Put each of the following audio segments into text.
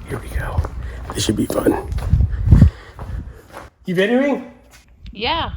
Here we go. This should be fun. You videoing? Yeah.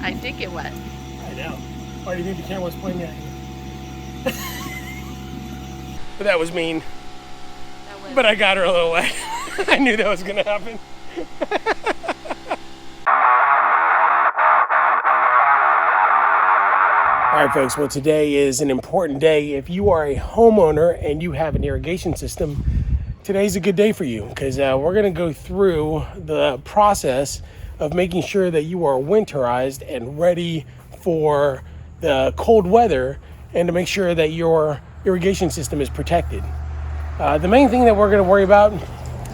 I think it went. I know. Why do you think the camera was pointing at you? But that was mean. But I got her a little wet. I knew that was gonna happen. All right, folks, well, today is an important day. If you are a homeowner and you have an irrigation system, today's a good day for you because we're gonna go through the process of making sure that you are winterized and ready for the cold weather and to make sure that your irrigation system is protected. The main thing that we're gonna worry about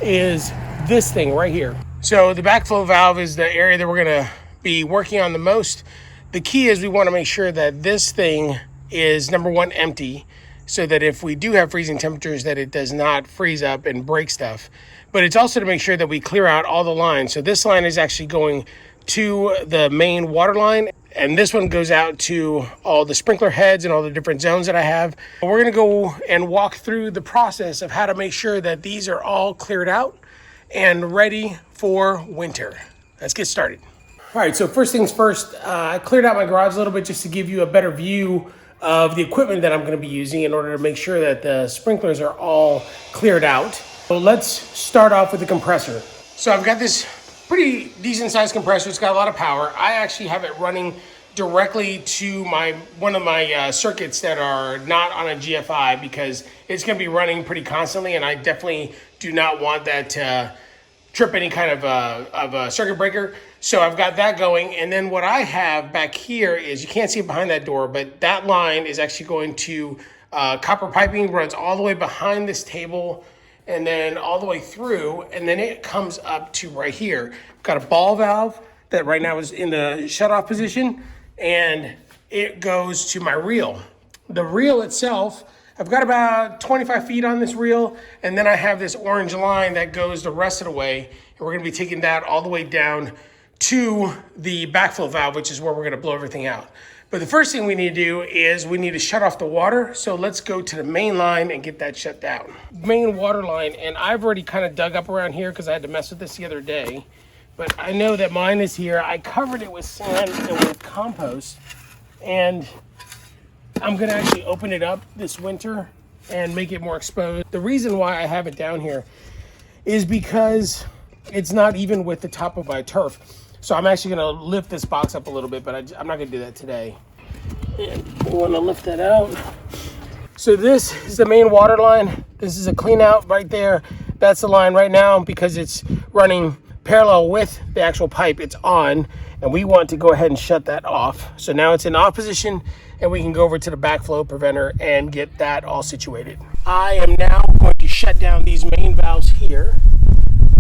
is this thing right here. So the backflow valve is the area that we're gonna be working on the most. The key is we wanna make sure that this thing is, number one, empty, so that if we do have freezing temperatures that it does not freeze up and break stuff. But it's also to make sure that we clear out all the lines. So this line is actually going to the main water line, and this one goes out to all the sprinkler heads and all the different zones that I have. We're gonna go and walk through the process of how to make sure that these are all cleared out and ready for winter. Let's get started. All right, so first things first, I cleared out my garage a little bit just to give you a better view of the equipment that I'm gonna be using in order to make sure that the sprinklers are all cleared out. So let's start off with the compressor. So I've got this pretty decent sized compressor. It's got a lot of power. I actually have it running directly to one of my circuits that are not on a GFI because it's gonna be running pretty constantly, and I definitely do not want that to trip any kind of a circuit breaker. So I've got that going, and then what I have back here is, you can't see it behind that door, but that line is actually going to copper piping, runs all the way behind this table and then all the way through, and then it comes up to right here. I've got a ball valve that right now is in the shut-off position, and it goes to my reel. The reel itself, I've got about 25 feet on this reel, and then I have this orange line that goes the rest of the way, and we're gonna be taking that all the way down to the backflow valve, which is where we're gonna blow everything out. But the first thing we need to do is we need to shut off the water. So let's go to the main line and get that shut down. Main water line, and I've already kind of dug up around here because I had to mess with this the other day. But I know that mine is here. I covered it with sand and with compost, and I'm gonna actually open it up this winter and make it more exposed. The reason why I have it down here is because it's not even with the top of my turf. So I'm actually gonna lift this box up a little bit, but I'm not gonna do that today. And we wanna lift that out. So this is the main water line. This is a clean out right there. That's the line right now because it's running parallel with the actual pipe. It's on, and we want to go ahead and shut that off. So now it's in off position, and we can go over to the backflow preventer and get that all situated. I am now going to shut down these main valves here.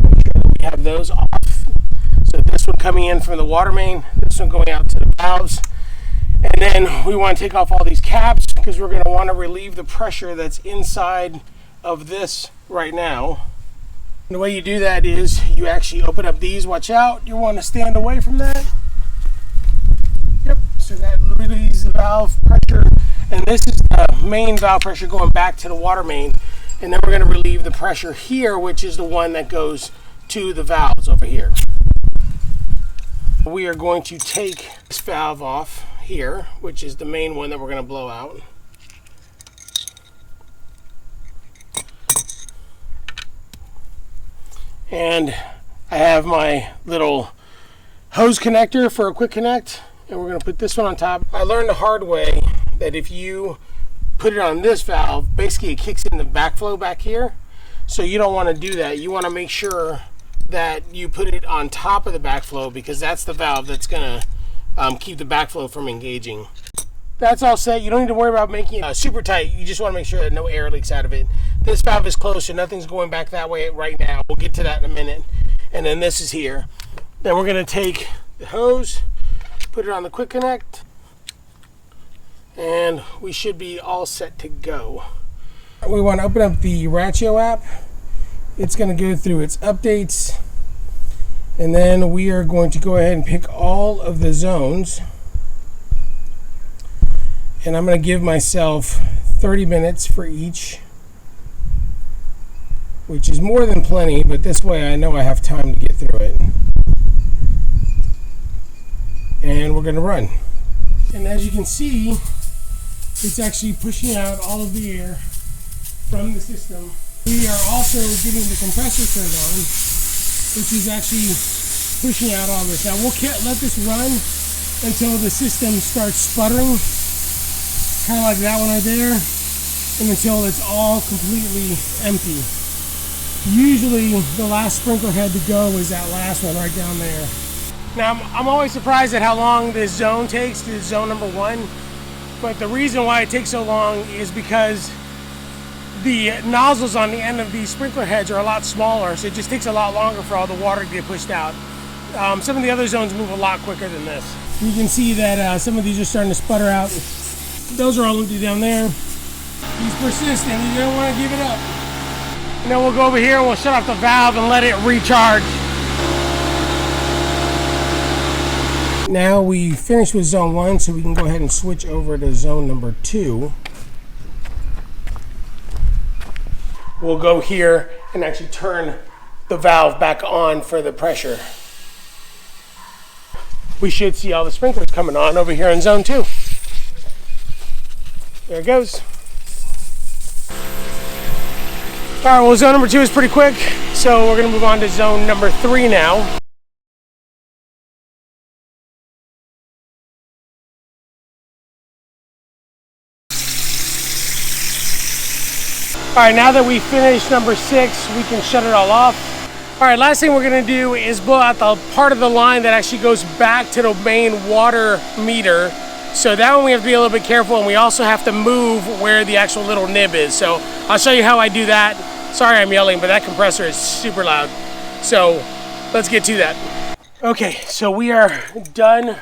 Make sure that we have those off. So this one coming in from the water main, this one going out to the valves. And then we want to take off all these caps because we're going to want to relieve the pressure that's inside of this right now. And the way you do that is you actually open up these, watch out, you want to stand away from that. Yep, so that relieves the valve pressure. And this is the main valve pressure going back to the water main. And then we're going to relieve the pressure here, which is the one that goes to the valves over here. We are going to take this valve off here, which is the main one that we're going to blow out. And I have my little hose connector for a quick connect, and we're going to put this one on top. I learned the hard way that if you put it on this valve, basically it kicks in the backflow back here. So you don't want to do that. You want to make sure that you put it on top of the backflow because that's the valve that's going to keep the backflow from engaging. That's all set. You don't need to worry about making it super tight. You just want to make sure that no air leaks out of it. This valve is closed, so nothing's going back that way right now. We'll get to that in a minute. And then this is here. Then we're going to take the hose, put it on the quick connect, and we should be all set to go. We want to open up the Ratchet app. It's going to go through its updates, And then we are going to go ahead and pick all of the zones. And I'm going to give myself 30 minutes for each, which is more than plenty, but this way I know I have time to get through it. And we're going to run. And as you can see, it's actually pushing out all of the air from the system. We are also getting the compressor turned on, which is actually pushing out all this. Now we'll let this run until the system starts sputtering, kind of like that one right there, and until it's all completely empty. Usually the last sprinkler head to go is that last one right down there. Now I'm always surprised at how long this zone takes, this zone number 1, but the reason why it takes so long is because the nozzles on the end of these sprinkler heads are a lot smaller, so it just takes a lot longer for all the water to get pushed out. Some of the other zones move a lot quicker than this. You can see that some of these are starting to sputter out. Those are all empty down there. He's persistent, he don't want to give it up. And then we'll go over here and we'll shut off the valve and let it recharge. Now we finished with zone 1, so we can go ahead and switch over to zone number 2. We'll go here and actually turn the valve back on for the pressure. We should see all the sprinklers coming on over here in zone 2. There it goes. All right, well, zone number 2 is pretty quick, so we're gonna move on to zone number 3 now. All right, now that we finished number 6, we can shut it all off. All right, last thing we're gonna do is blow out the part of the line that actually goes back to the main water meter. So that one we have to be a little bit careful, and we also have to move where the actual little nib is. So I'll show you how I do that. Sorry I'm yelling, but that compressor is super loud. So let's get to that. Okay, so we are done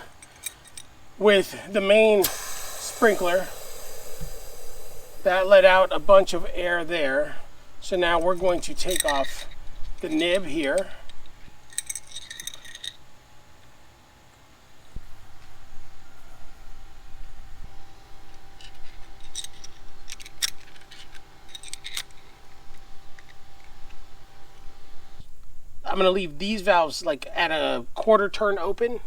with the main sprinkler. That let out a bunch of air there. So now we're going to take off the nib here. I'm going to leave these valves like at a quarter turn open.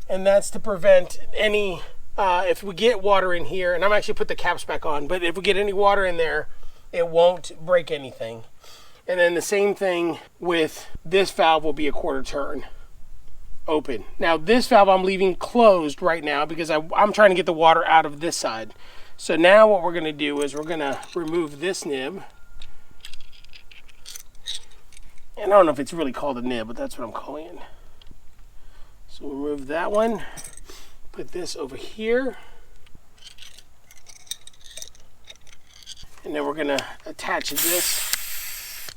And that's to prevent any if we get water in here, and I'm actually put the caps back on, but if we get any water in there, it won't break anything. And then the same thing with this valve will be a quarter turn open. Now this valve I'm leaving closed right now because I'm trying to get the water out of this side. So now what we're going to do is we're going to remove this nib. And I don't know if it's really called a nib, but that's what I'm calling it. So we'll remove that one. Put this over here. And then we're going to attach this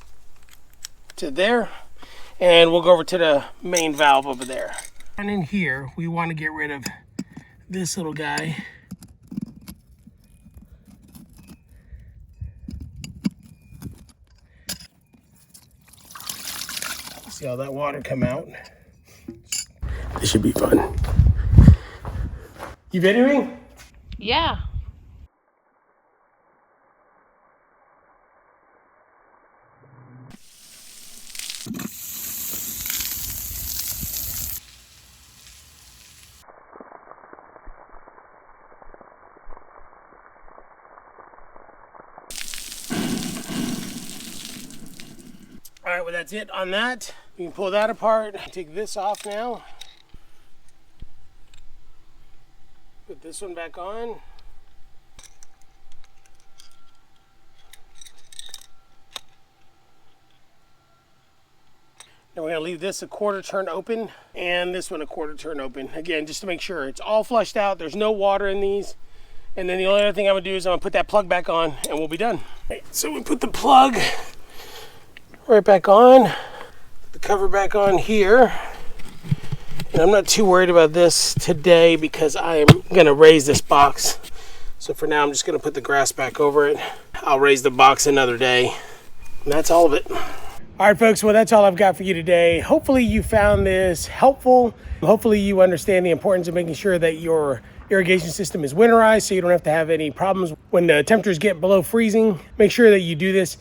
to there. And we'll go over to the main valve over there. And in here, we want to get rid of this little guy. See all that water come out. This should be fun. You videoing? Yeah. All right, well, that's it on that. You can pull that apart. Take this off now. Put this one back on. Now we're going to leave this a quarter turn open and this one a quarter turn open. Again, just to make sure it's all flushed out. There's no water in these. And then the only other thing I'm going to do is I'm going to put that plug back on and we'll be done. Right, so we put the plug right back on. Put the cover back on here. And I'm not too worried about this today because I am going to raise this box. So for now, I'm just going to put the grass back over it. I'll raise the box another day. And that's all of it. All right, folks, well, that's all I've got for you today. Hopefully you found this helpful. Hopefully you understand the importance of making sure that your irrigation system is winterized so you don't have to have any problems when the temperatures get below freezing. Make sure that you do this.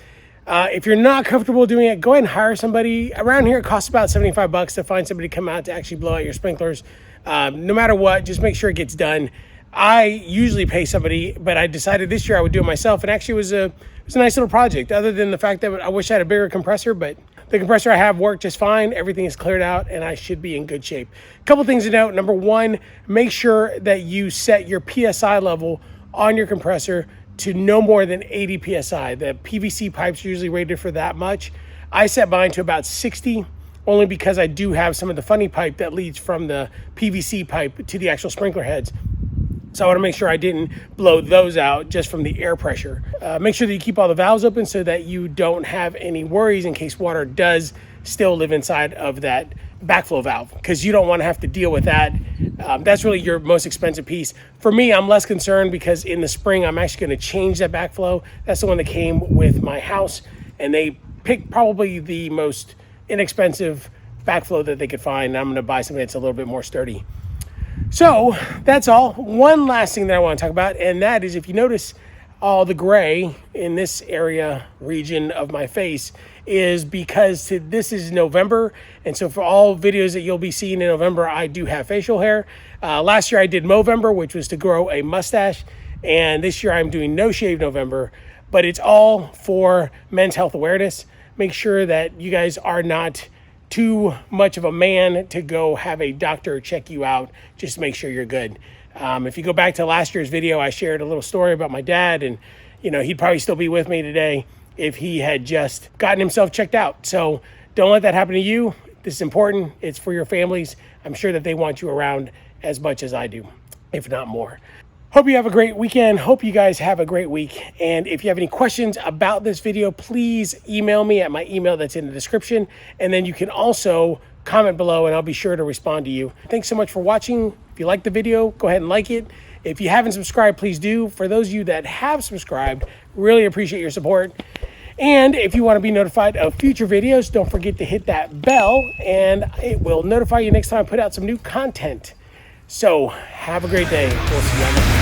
If you're not comfortable doing it, go ahead and hire somebody. Around here, it costs about $75 to find somebody to come out to actually blow out your sprinklers. No matter what, just make sure it gets done. I usually pay somebody, but I decided this year I would do it myself, and actually it was a nice little project, other than the fact that I wish I had a bigger compressor, but the compressor I have worked just fine. Everything is cleared out, and I should be in good shape. A couple things to note. Number one, make sure that you set your PSI level on your compressor to no more than 80 PSI. The PVC pipes are usually rated for that much. I set mine to about 60, only because I do have some of the funny pipe that leads from the PVC pipe to the actual sprinkler heads. So I want to make sure I didn't blow those out just from the air pressure. Make sure that you keep all the valves open so that you don't have any worries in case water does still live inside of that backflow valve, because you don't want to have to deal with that. That's really your most expensive piece. For me, I'm less concerned because in the spring, I'm actually going to change that backflow. That's the one that came with my house, and they picked probably the most inexpensive backflow that they could find. I'm going to buy something that's a little bit more sturdy. So that's all. One last thing that I want to talk about, and that is, if you notice all the gray in this area region of my face, is because this is November, and so for all videos that you'll be seeing in November, I do have facial hair. Last year I did Movember, which was to grow a mustache, and this year I'm doing No Shave November, but it's all for men's health awareness. Make sure that you guys are not too much of a man to go have a doctor check you out. Just make sure you're good. If you go back to last year's video, I shared a little story about my dad, and he'd probably still be with me today if he had just gotten himself checked out. So don't let that happen to you. This is important. It's for your families. I'm sure that they want you around as much as I do, if not more. Hope you have a great weekend. Hope you guys have a great week. And if you have any questions about this video, please email me at my email that's in the description. And then you can also comment below and I'll be sure to respond to you. Thanks so much for watching. If you liked the video, go ahead and like it. If you haven't subscribed, please do. For those of you that have subscribed, really appreciate your support. And if you want to be notified of future videos, don't forget to hit that bell and it will notify you next time I put out some new content. So have a great day. We'll see you on the next.